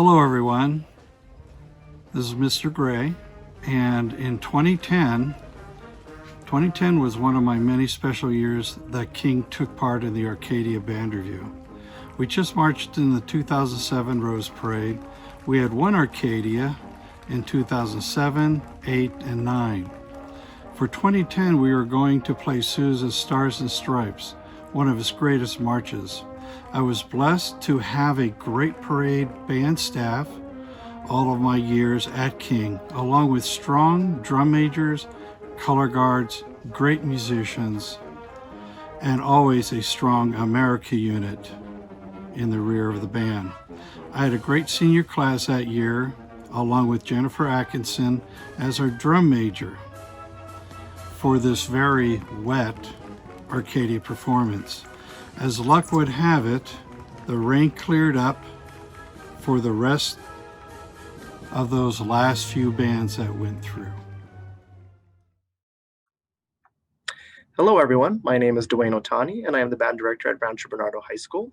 Hello everyone, this is Mr. Gray, and in 2010 was one of my many special years that King took part in the Arcadia Band Review. We just marched in the 2007 Rose Parade. We had won Arcadia in 2007, 8, and 9. For 2010, we were going to play Sousa's Stars and Stripes, one of his greatest marches. I was blessed to have a great parade band staff all of my years at King, along with strong drum majors, color guards, great musicians, and always a strong America unit in the rear of the band. I had a great senior class that year, along with Jennifer Atkinson as our drum major for this very wet Arcadia performance. As luck would have it, the rain cleared up for the rest of those last few bands that went through. Hello everyone, my name is Dwayne Otani and I am the band director at Rancho Bernardo High School.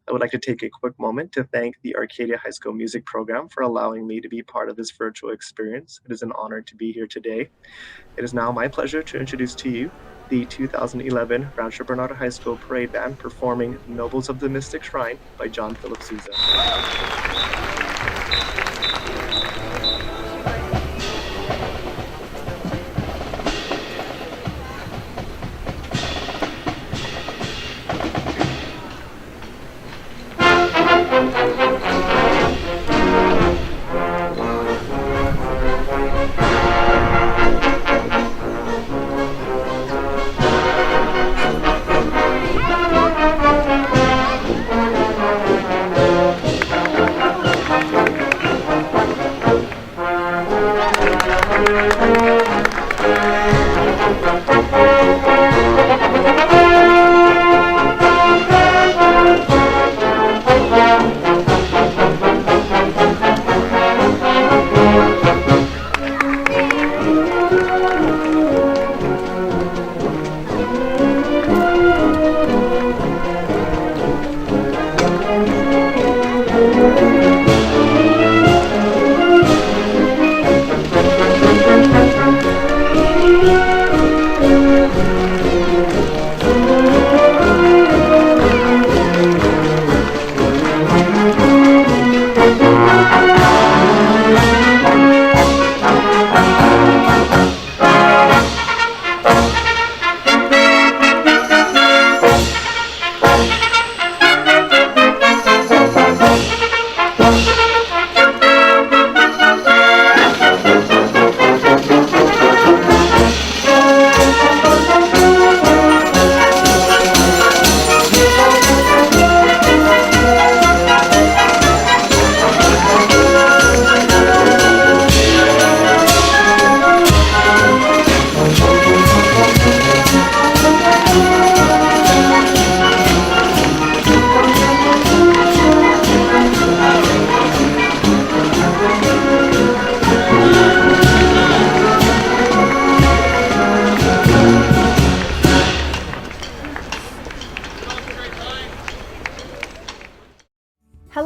I would like to take a quick moment to thank the Arcadia High School Music Program for allowing me to be part of this virtual experience. It is an honor to be here today. It is now my pleasure to introduce to you the 2011 Rancho Bernardo High School Parade Band performing Nobles of the Mystic Shrine by John Philip Sousa.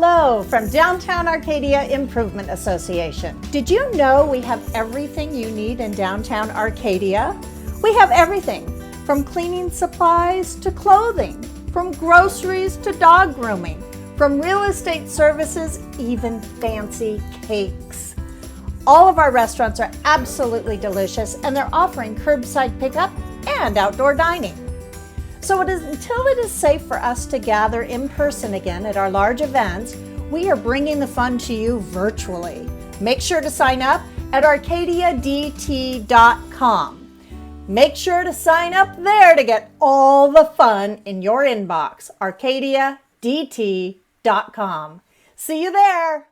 Hello from Downtown Arcadia Improvement Association. Did you know we have everything you need in downtown Arcadia? We have everything from cleaning supplies to clothing, from groceries to dog grooming, from real estate services, even fancy cakes. All of our restaurants are absolutely delicious and they're offering curbside pickup and outdoor dining. So until it is safe for us to gather in person again at our large events, we are bringing the fun to you virtually. Make sure to sign up at arcadiadt.com. Make sure to sign up there to get all the fun in your inbox, arcadiadt.com. See you there.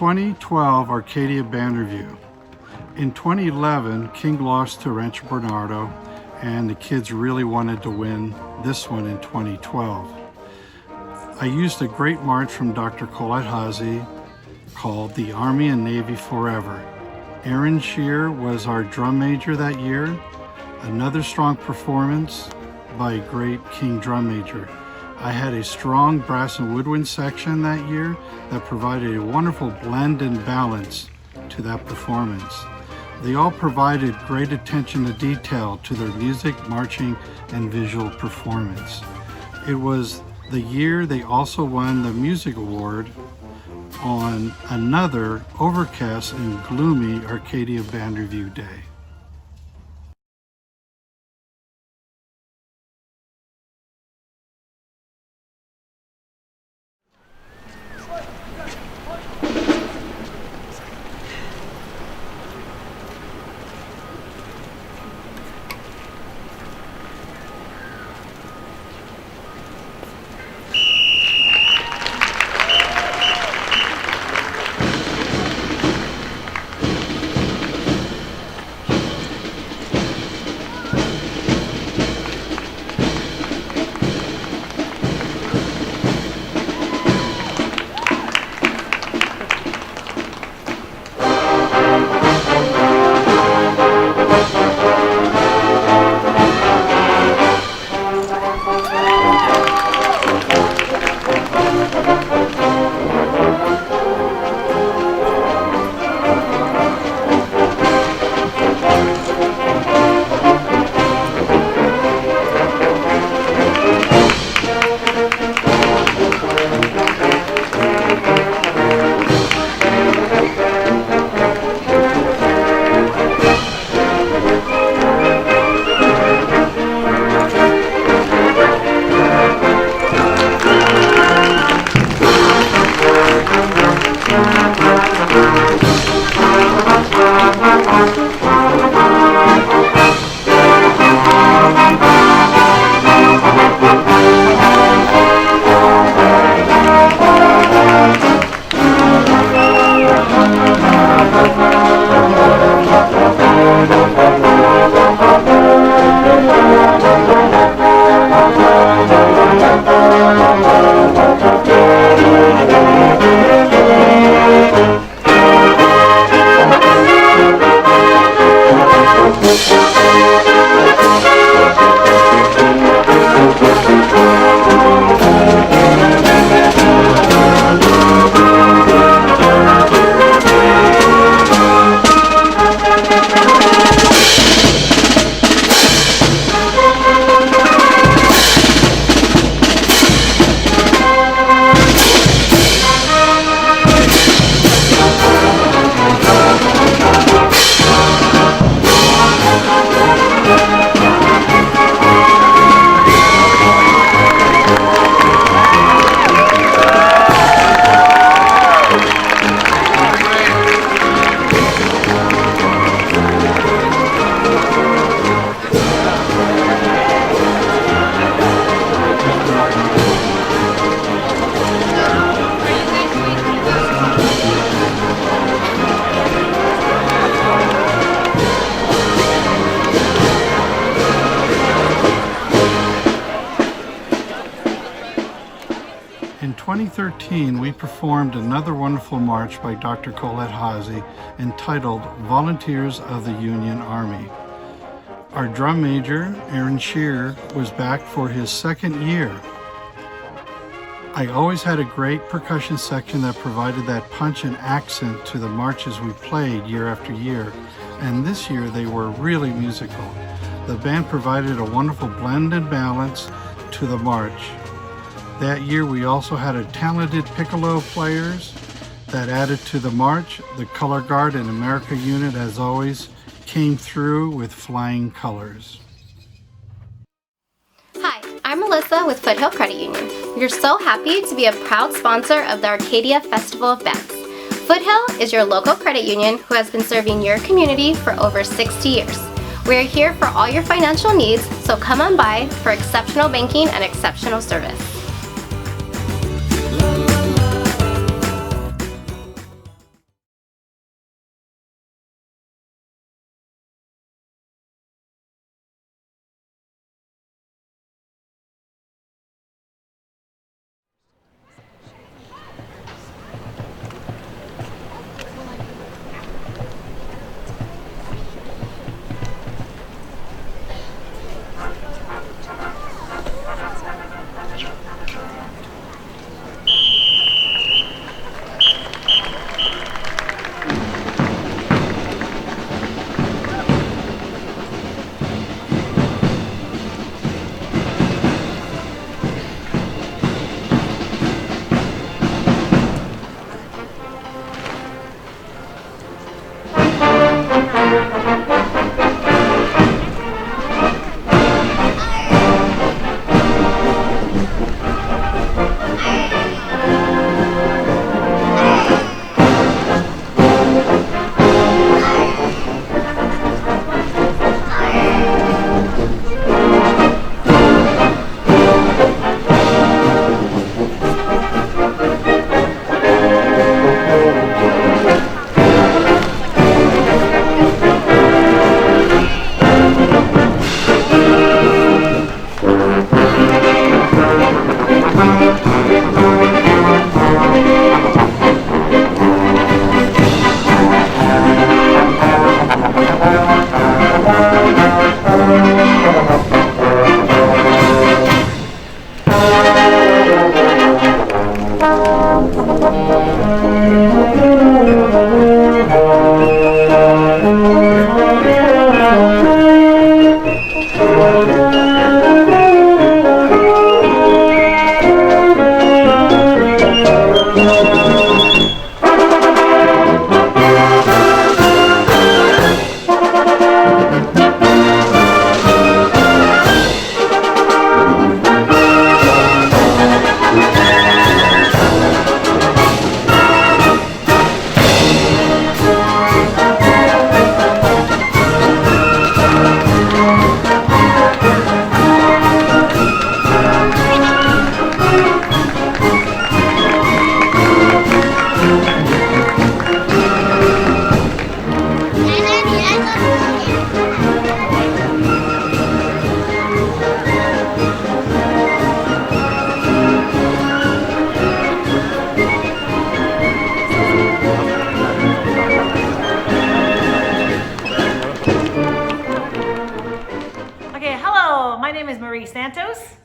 2012 Arcadia Band Review. In 2011, King lost to Rancho Bernardo, and the kids really wanted to win this one in 2012. I used a great march from Dr. Colette Hazy called The Army and Navy Forever. Aaron Shear was our drum major that year. Another strong performance by great King drum major. I had a strong brass and woodwind section that year that provided a wonderful blend and balance to that performance. They all provided great attention to detail to their music, marching, and visual performance. It was the year they also won the music award on another overcast and gloomy Arcadia Band Review day. In 2013, we performed another wonderful march by Dr. Colette Hazy entitled Volunteers of the Union Army. Our drum major, Aaron Shear, was back for his second year. I always had a great percussion section that provided that punch and accent to the marches we played year after year, and this year they were really musical. The band provided a wonderful blend and balance to the march. That year we also had a talented piccolo players that added to the march. The Colorguard and America unit, as always, came through with flying colors. Hi, I'm Melissa with Foothill Credit Union. We're so happy to be a proud sponsor of the Arcadia Festival of Bands. Foothill is your local credit union who has been serving your community for over 60 years. We are here for all your financial needs, so come on by for exceptional banking and exceptional service.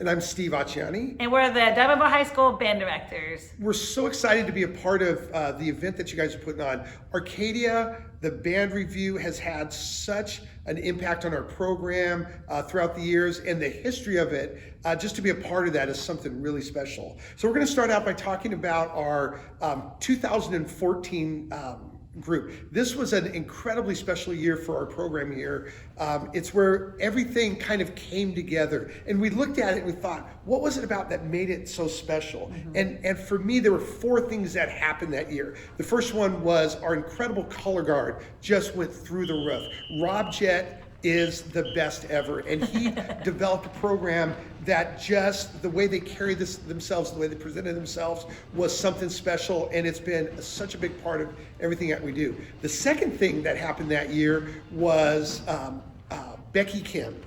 And I'm Steve Acciani. And we're the Diamond High School band directors. We're so excited to be a part of the event that you guys are putting on. Arcadia, the band review, has had such an impact on our program throughout the years, and the history of it, just to be a part of that is something really special. So we're going to start out by talking about our 2014 group. This was an incredibly special year for our program here. It's where everything kind of came together, and we looked at it and we thought, what was it about that made it so special? Mm-hmm. And for me, there were 4 things that happened that year. The first one was our incredible color guard just went through the roof. Rob Jett is the best ever, and he developed a program that just the way they carried themselves, the way they presented themselves was something special, and it's been such a big part of everything that we do. The second thing that happened that year was Becky Kim.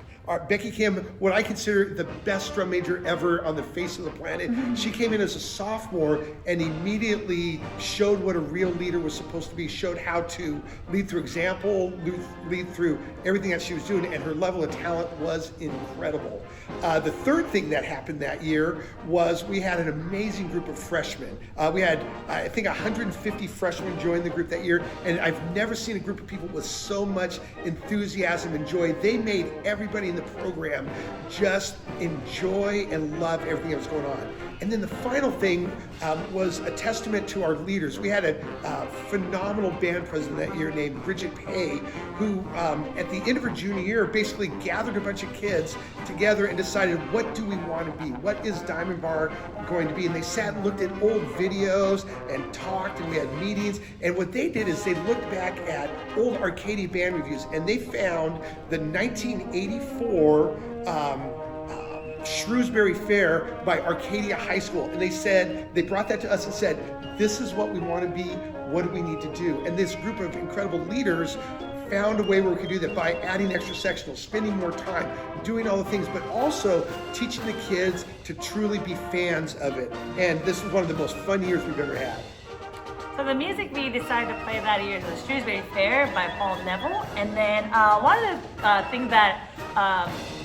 Becky Kim, what I consider the best drum major ever on the face of the planet. Mm-hmm. She came in as a sophomore and immediately showed what a real leader was supposed to be, showed how to lead through example, lead through everything that she was doing, and her level of talent was incredible. The third thing that happened that year was we had an amazing group of freshmen. We had, I think, 150 freshmen join the group that year, and I've never seen a group of people with so much enthusiasm and joy. They made everybody in the program just enjoy and love everything that was going on. And then the final thing was a testament to our leaders. We had a phenomenal band president that year named Bridget Pay, who at the end of her junior year basically gathered a bunch of kids together and decided, what do we want to be? What is Diamond Bar going to be? And they sat and looked at old videos and talked, and we had meetings. And what they did is they looked back at old Arcadia band reviews, and they found the 1984 Shrewsbury Fair by Arcadia High School. And they brought that to us and said, this is what we want to be, what do we need to do? And this group of incredible leaders found a way where we could do that by adding extra sectionals, spending more time, doing all the things, but also teaching the kids to truly be fans of it. And this was one of the most fun years we've ever had. So the music we decided to play that year is the Shrewsbury Fair by Paul Neville. And then one of the things that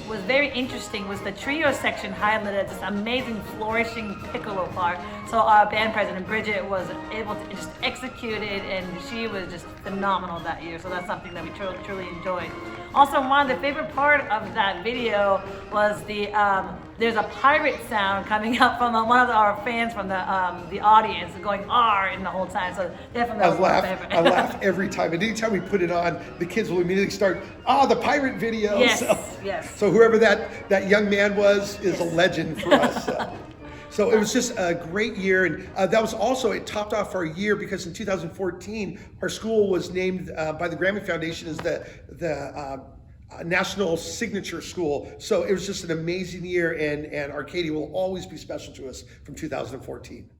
was very interesting was the trio section highlighted this amazing flourishing piccolo part. So our band president Bridget was able to just execute it, and she was just phenomenal that year. So that's something that we truly enjoyed. Also, one of the favorite part of that video was the there's a pirate sound coming up from one of our fans from the audience going R in the whole time. So definitely that was my favorite. I laugh every time. And anytime we put it on, the kids will immediately start, the pirate video. Yes, so, yes. So whoever that young man was is a legend for us. So it was just a great year, and that was also, it topped off our year because in 2014, our school was named by the Grammy Foundation as the National Signature School. So it was just an amazing year, and Arcadia will always be special to us from 2014.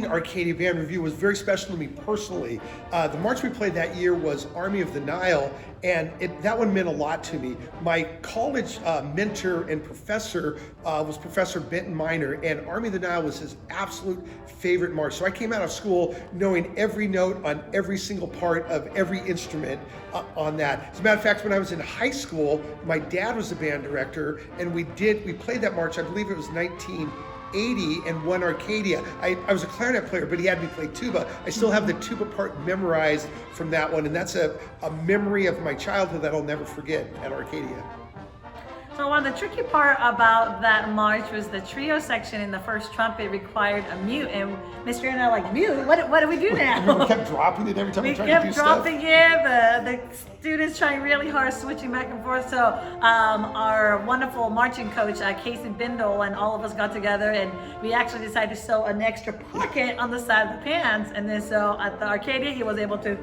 Arcadia Band Review was very special to me personally. The march we played that year was Army of the Nile, and that one meant a lot to me. My college mentor and professor was Professor Benton Miner, and Army of the Nile was his absolute favorite march. So I came out of school knowing every note on every single part of every instrument on that. As a matter of fact, when I was in high school, my dad was the band director, and we played that march, I believe it was 1980, and won Arcadia. I was a clarinet player, but he had me play tuba. I still have the tuba part memorized from that one, and that's a memory of my childhood that I'll never forget at Arcadia. So one of the tricky part about that march was the trio section in the first trumpet required a mute, and Mr. and I like, mute? What do we do now? We kept dropping it every time we tried to do stuff. We kept dropping it, the students trying really hard, switching back and forth. So our wonderful marching coach, Casey Bindle, and all of us got together, and we actually decided to sew an extra pocket on the side of the pants, and then so at the Arcadia, he was able to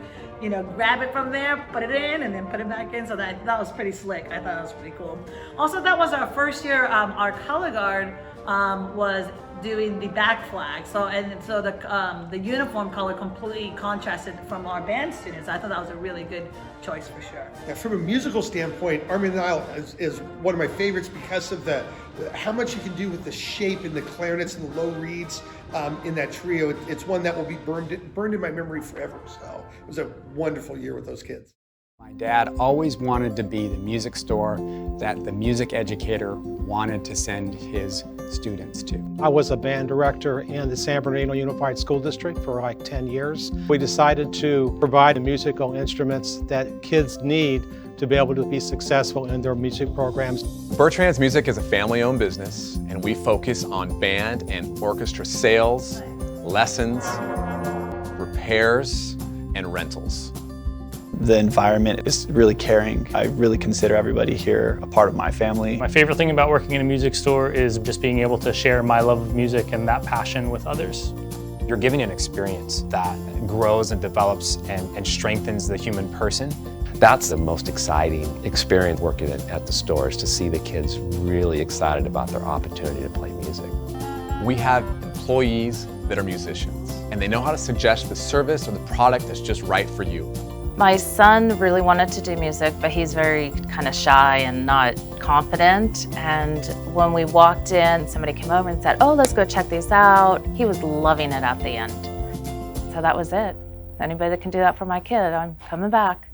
grab it from there, put it in, and then put it back in. So that was pretty slick. I thought that was pretty cool. Also, that was our first year. Our color guard was doing the back flag. So the uniform color completely contrasted from our band students. I thought that was a really good choice for sure. Yeah, from a musical standpoint, Army of the Nile is one of my favorites because of how much you can do with the shape and the clarinets and the low reeds in that trio. It's one that will be burned in my memory forever. So it was a wonderful year with those kids. My dad always wanted to be the music store that the music educator wanted to send his students to. I was a band director in the San Bernardino Unified School District for like 10 years. We decided to provide the musical instruments that kids need to be able to be successful in their music programs. Bertrand's Music is a family-owned business, and we focus on band and orchestra sales, lessons, repairs, and rentals. The environment is really caring. I really consider everybody here a part of my family. My favorite thing about working in a music store is just being able to share my love of music and that passion with others. You're giving an experience that grows and develops and strengthens the human person. That's the most exciting experience working at the store, is to see the kids really excited about their opportunity to play music. We have employees that are musicians, and they know how to suggest the service or the product that's just right for you. My son really wanted to do music, but he's very kind of shy and not confident. And when we walked in, somebody came over and said, "Oh, let's go check these out." He was loving it at the end. So that was it. Anybody that can do that for my kid, I'm coming back.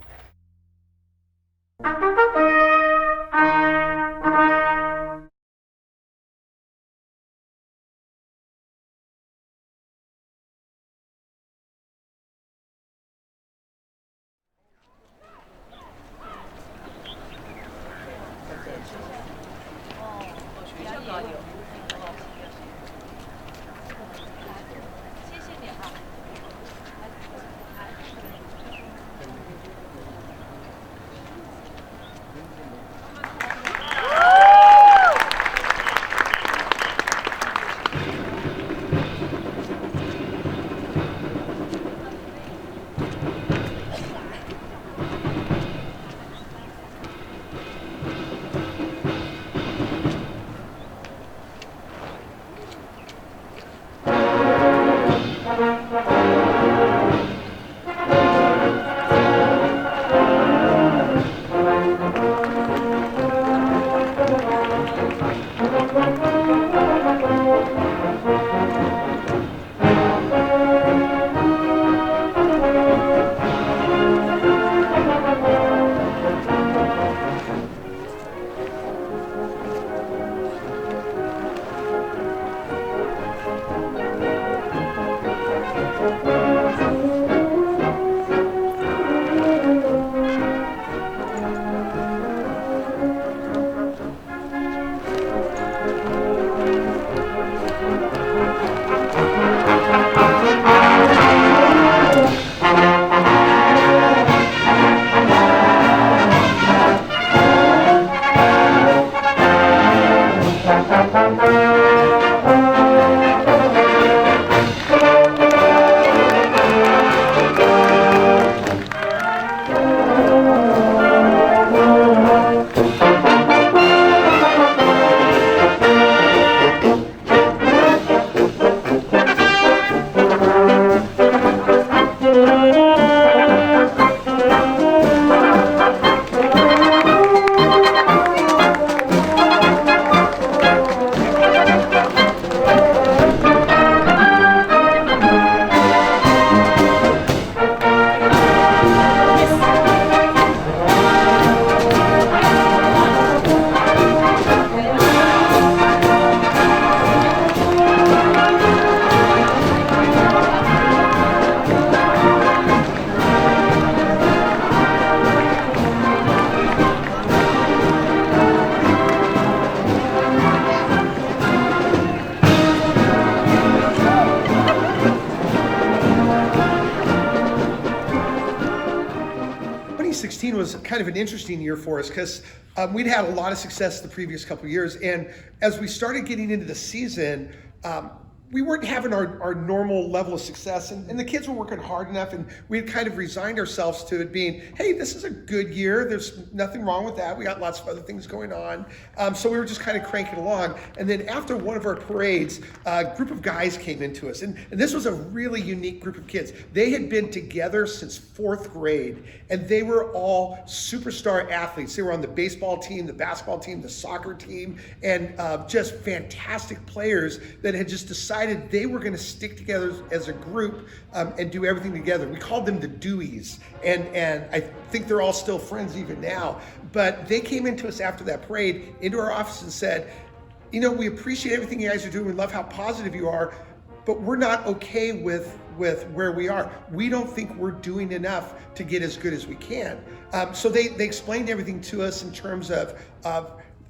Was kind of an interesting year for us because we'd had a lot of success the previous couple of years, and as we started getting into the season, we weren't having our normal level of success, and the kids were working hard enough, and we had kind of resigned ourselves to it being, hey, this is a good year. There's nothing wrong with that. We got lots of other things going on. So we were just kind of cranking along. And then after one of our parades, a group of guys came into us. And this was a really unique group of kids. They had been together since 4th grade, and they were all superstar athletes. They were on the baseball team, the basketball team, the soccer team, and just fantastic players that had just decided they were going to stick together as a group and do everything together. We called them the Deweys, and I think they're all still friends even now. But they came into us after that parade, into our office and said, you know, we appreciate everything you guys are doing. We love how positive you are, but we're not okay with where we are. We don't think we're doing enough to get as good as we can. So they explained everything to us in terms of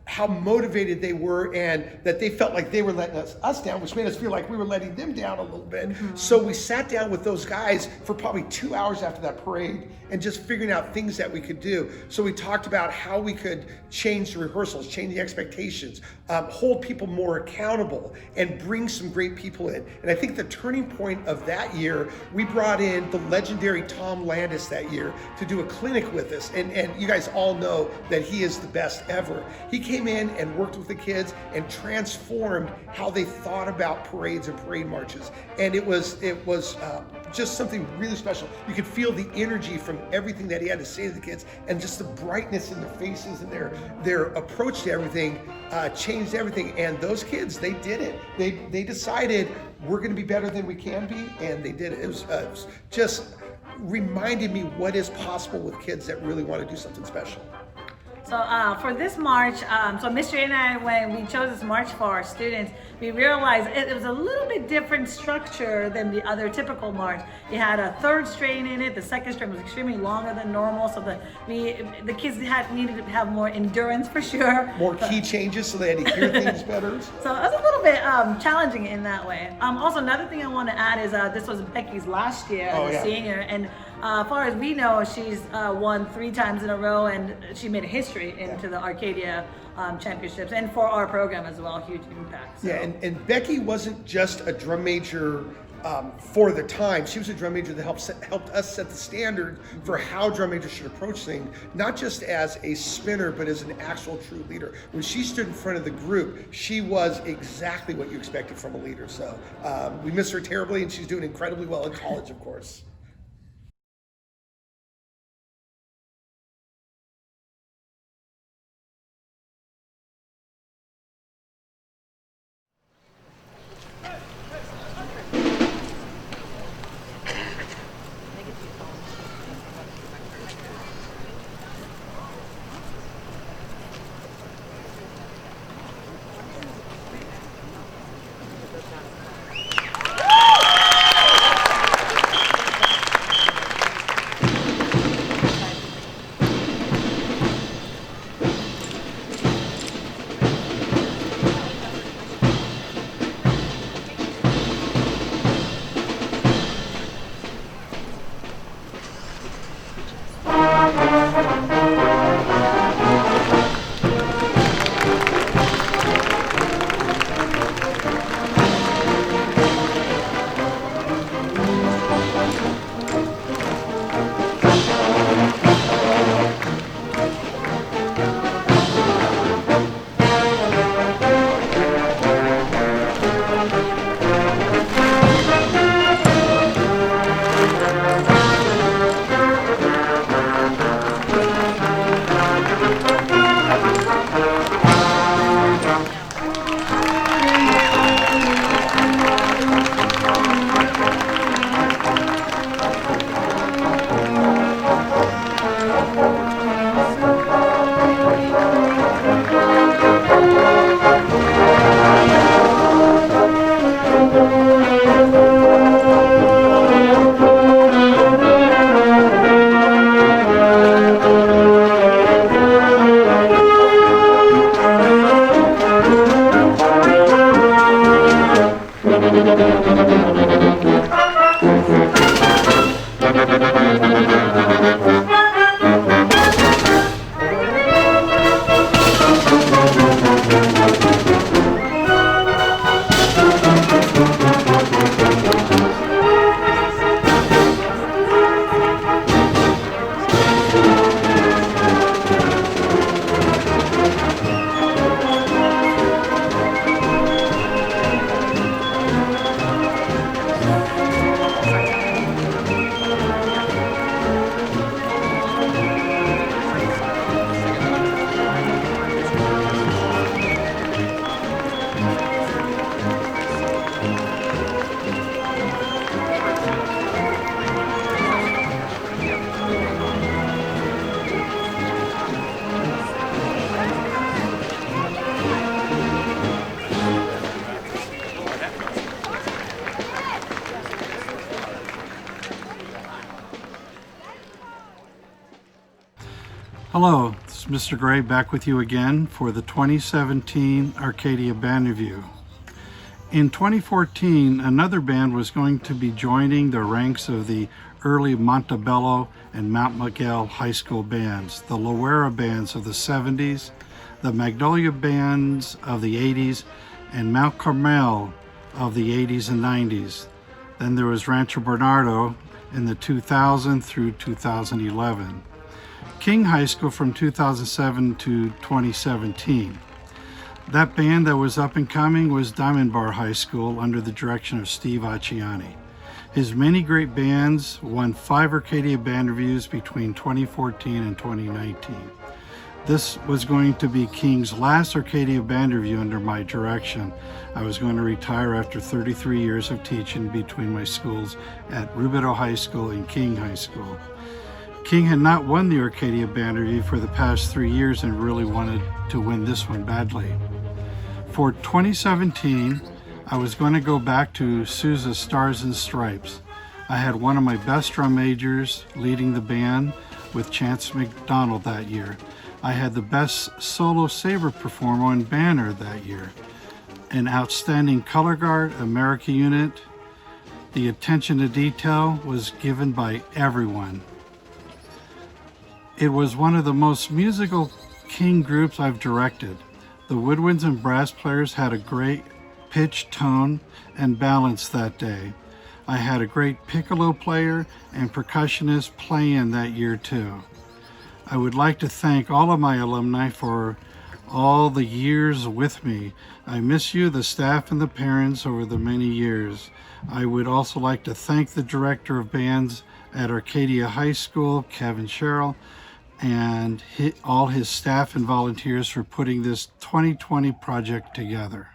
how motivated they were, and that they felt like they were letting us down, which made us feel like we were letting them down a little bit. So we sat down with those guys for probably 2 hours after that parade and just figuring out things that we could do. So we talked about how we could change the rehearsals, change the expectations, hold people more accountable, and bring some great people in. And I think the turning point of that year, we brought in the legendary Tom Landis that year to do a clinic with us. And you guys all know that he is the best ever. He came in and worked with the kids and transformed how they thought about parades and parade marches. And it was just something really special. You could feel the energy from everything that he had to say to the kids, and just the brightness in their faces and their approach to everything changed everything. And those kids, they did it. They decided we're going to be better than we can be, and they did it. It was just reminded me what is possible with kids that really want to do something special. So for this march, so Mr. and I, when we chose this march for our students, we realized it was a little bit different structure than the other typical march. You had a 3rd strain in it. The 2nd strain was extremely longer than normal, so the kids needed to have more endurance for sure. More key changes, so they had to hear things better. So it was a little bit challenging in that way. Also, another thing I want to add is this was Becky's last year as a senior, and as far as we know, she's won 3 times in a row, and she made a history into the Arcadia championships, and for our program as well, huge impact. So. Yeah, and Becky wasn't just a drum major for the time. She was a drum major that helped us set the standard for how drum majors should approach things, not just as a spinner, but as an actual true leader. When she stood in front of the group, she was exactly what you expected from a leader. So we miss her terribly, and she's doing incredibly well in college, of course. Hello, this is Mr. Gray back with you again for the 2017 Arcadia Band Review. In 2014, another band was going to be joining the ranks of the early Montebello and Mount Miguel high school bands, the Loera bands of the 70s, the Magnolia bands of the 80s, and Mount Carmel of the 80s and 90s. Then there was Rancho Bernardo in the 2000 through 2011. King High School from 2007 to 2017. That band that was up and coming was Diamond Bar High School under the direction of Steve Acciani. His many great bands won 5 Arcadia Band Reviews between 2014 and 2019. This was going to be King's last Arcadia Band Review under my direction. I was going to retire after 33 years of teaching between my schools at Rubidoux High School and King High School. King had not won the Arcadia Band Review for the past 3 years and really wanted to win this one badly. For 2017, I was going to go back to Sousa's Stars and Stripes. I had one of my best drum majors leading the band with Chance McDonald that year. I had the best solo saber performer on Banner that year. An outstanding color guard, America unit. The attention to detail was given by everyone. It was one of the most musical King groups I've directed. The woodwinds and brass players had a great pitch, tone, and balance that day. I had a great piccolo player and percussionist playing that year too. I would like to thank all of my alumni for all the years with me. I miss you, the staff and the parents over the many years. I would also like to thank the director of bands at Arcadia High School, Kevin Sherrill, and all his staff and volunteers for putting this 2020 project together.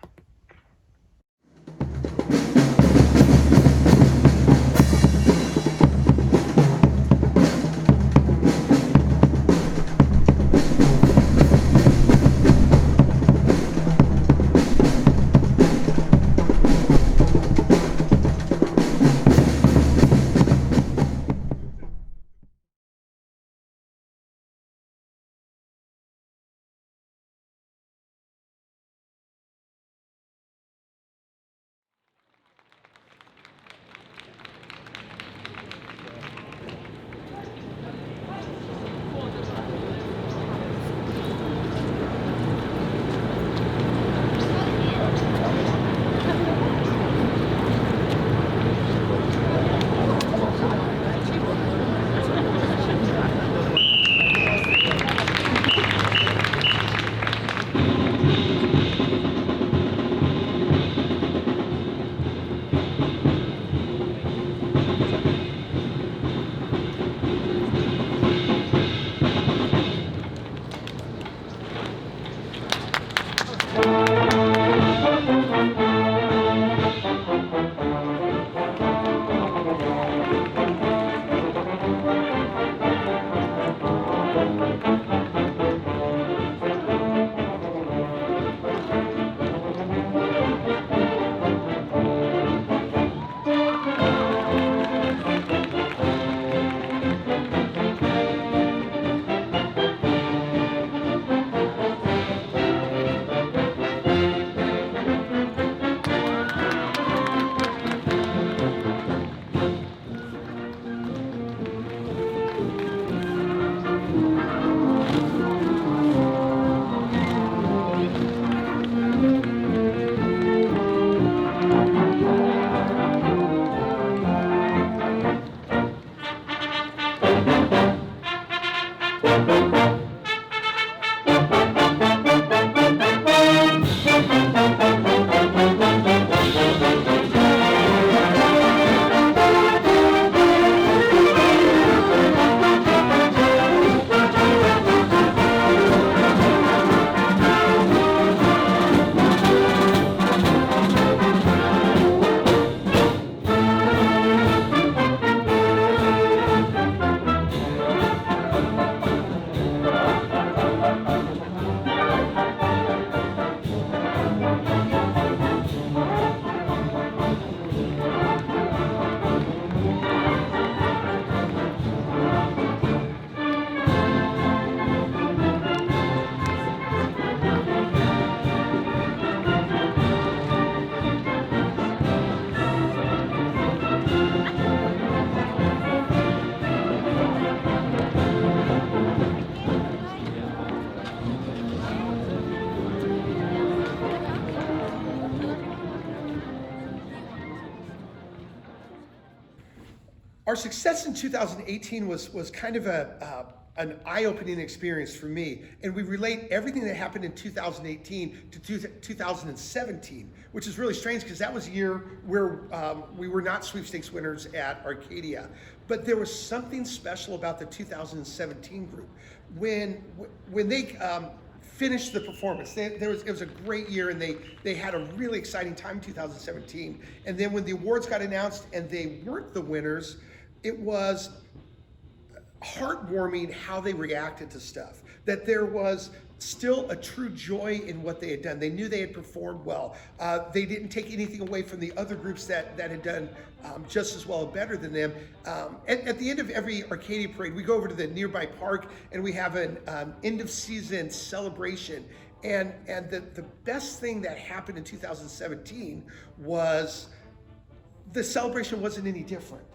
Our success in 2018 was kind of an eye-opening experience for me, and we relate everything that happened in 2018 to 2017, which is really strange because that was a year where we were not sweepstakes winners at Arcadia. But there was something special about the 2017 group. When they finished the performance, it was a great year, and they had a really exciting time in 2017. And then when the awards got announced and they weren't the winners, it was heartwarming how they reacted to stuff, that there was still a true joy in what they had done. They knew they had performed well. They didn't take anything away from the other groups that had done just as well or better than them. At the end of every Arcadia parade, we go over to the nearby park and we have an end of season celebration. And the best thing that happened in 2017 was the celebration wasn't any different.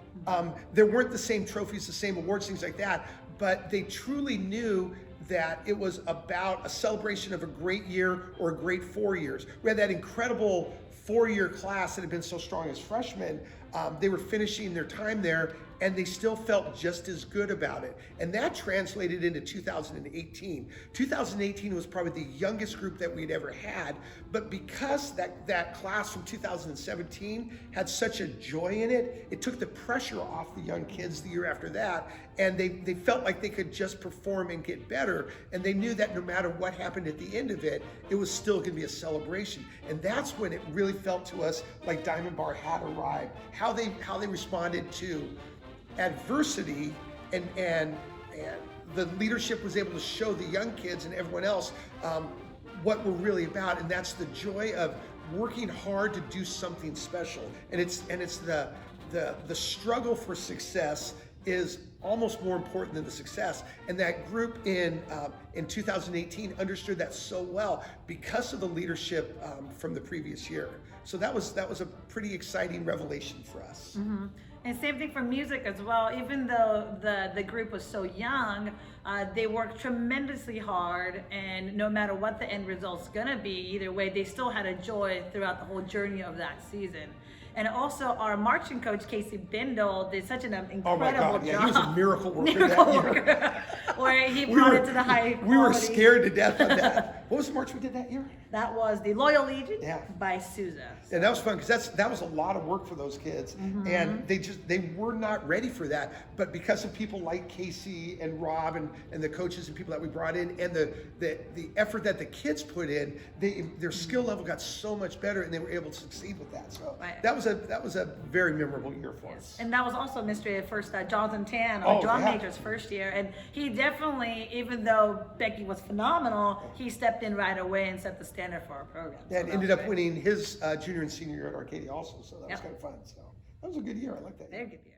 There weren't the same trophies, the same awards, things like that, but they truly knew that it was about a celebration of a great year or a great 4 years. We had that incredible 4-year class that had been so strong as freshmen. They were finishing their time there, and they still felt just as good about it. And that translated into 2018. 2018 was probably the youngest group that we'd ever had, but because that class from 2017 had such a joy in it, it took the pressure off the young kids the year after that, and they felt like they could just perform and get better, and they knew that no matter what happened at the end of it, it was still gonna be a celebration. And that's when it really felt to us like Diamond Bar had arrived. How they responded to adversity, and the leadership was able to show the young kids and everyone else what we're really about, and that's the joy of working hard to do something special. And it's the struggle for success is almost more important than the success. And that group in 2018 understood that so well because of the leadership from the previous year. So that was a pretty exciting revelation for us. Mm-hmm. And same thing for music as well. Even though the group was so young, they worked tremendously hard, and no matter what the end result's gonna be, either way, they still had a joy throughout the whole journey of that season. And also our marching coach, Casey Bindle, did such an incredible Oh my God, yeah, job. he was a miracle worker that year. Where he brought it to the high quality. We were scared to death of that. What was the march we did that year? That was the Loyal Legion by Sousa. And that was fun because that was a lot of work for those kids, and they were not ready for that. But because of people like Casey and Rob and the coaches and people that we brought in, and the effort that the kids put in, their skill level got so much better, and they were able to succeed with that. So that was a very memorable year for us. And that was also mystery at first. Jonathan Tan, our drum major's first year, and he definitely, even though Becky was phenomenal, he stepped in right away and set the standard for our program. Yeah, and ended up winning his junior and senior year at Arcadia also, so that was kind of fun. So that was a good year. I like that. Very good year.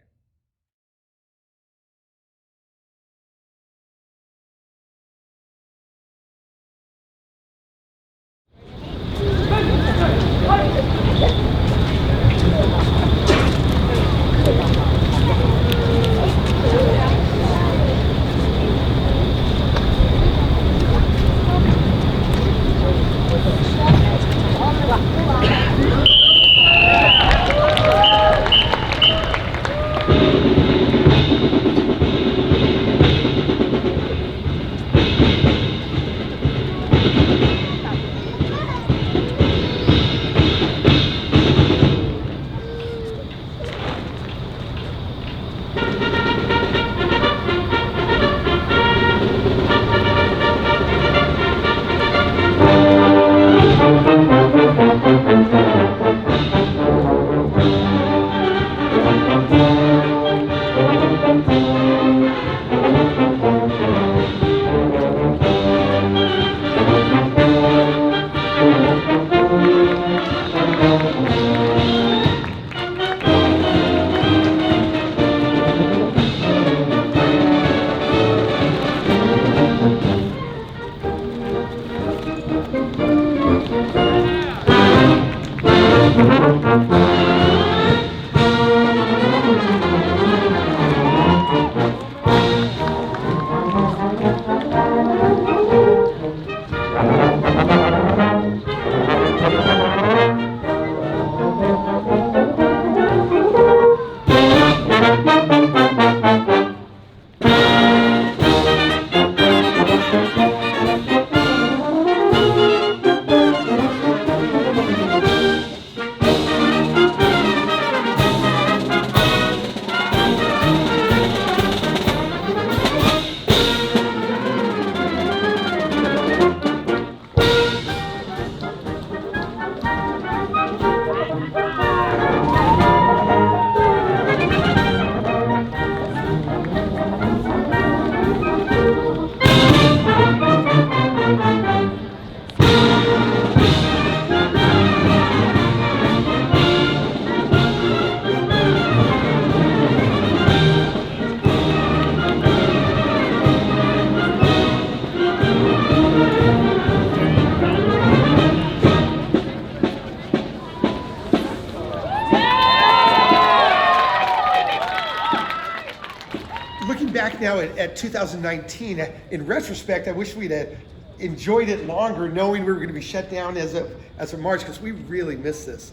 at 2019, in retrospect, I wish we'd had enjoyed it longer, knowing we were going to be shut down as a March, because we really missed this.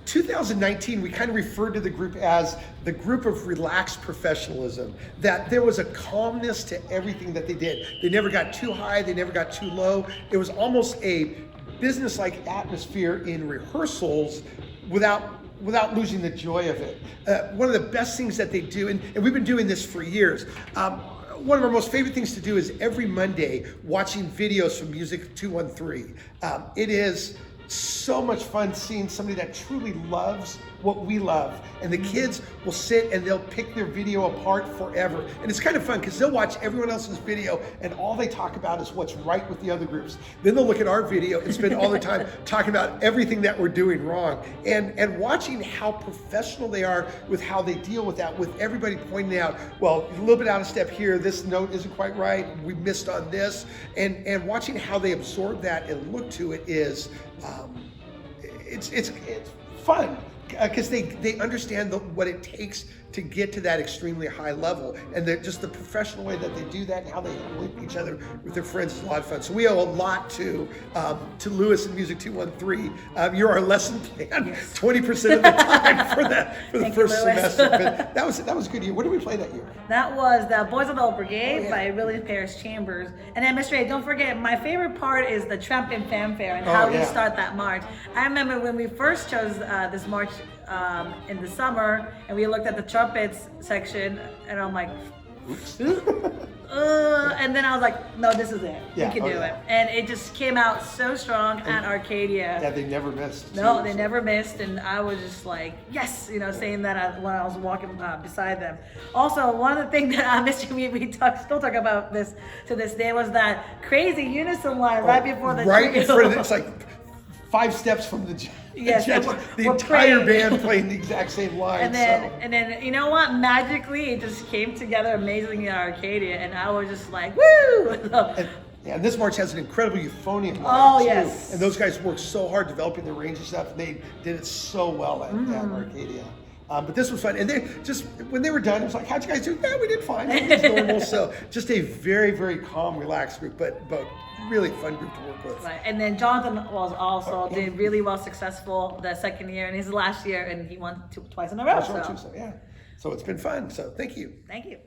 2019, we kind of referred to the group as the group of relaxed professionalism, that there was a calmness to everything that they did. They never got too high, they never got too low. It was almost a business-like atmosphere in rehearsals without losing the joy of it. One of the best things that they do, and we've been doing this for years, one of our most favorite things to do is every Monday watching videos from Music 213. It is so much fun seeing somebody that truly loves what we love, and the kids will sit and they'll pick their video apart forever. And it's kind of fun because they'll watch everyone else's video and all they talk about is what's right with the other groups. Then they'll look at our video and spend all their time talking about everything that we're doing wrong, and watching how professional they are with how they deal with that, with everybody pointing out, well, a little bit out of step here, this note isn't quite right, we missed on this, and watching how they absorb that and look to it is it's fun, because they understand what it takes to get to that extremely high level, and just the professional way that they do that and how they link each other with their friends is a lot of fun. So we owe a lot to Lewis and Music 213. You're our lesson plan 20% of the time for the first semester. But that was a good year. What did we play that year? That was the Boys of the Old Brigade by Willie Paris Chambers. And then, Mr. A, don't forget, my favorite part is the Tramp and Fanfare and how we start that march. I remember when we first chose this march in the summer, and we looked at the trumpets section, and I'm like, and then I was like, no, this is it. We can do it. And it just came out so strong at Arcadia. Yeah, they never missed. No, they never missed, and I was just like, yes, saying that when I was walking beside them. Also, one of the things that Mr. we still talk about this to this day was that crazy unison line right before the right in front of it. It's like 5 steps from the judge. Yes, the entire band playing the exact same line. And then you know what? Magically, it just came together amazingly in Arcadia, and I was just like, woo! And this march has an incredible euphonium line. Oh, too. yes. And those guys worked so hard developing the range and stuff, and they did it so well at Arcadia. But this was fun. And they just, when they were done, it was like, how'd you guys do? Yeah, we did fine. It was normal. So just a very, very calm, relaxed group, but really fun group to work with. Right. And then Jonathan was also did really well, successful the second year, and his last year, and he won twice in a row. So it's been fun. So thank you. Thank you.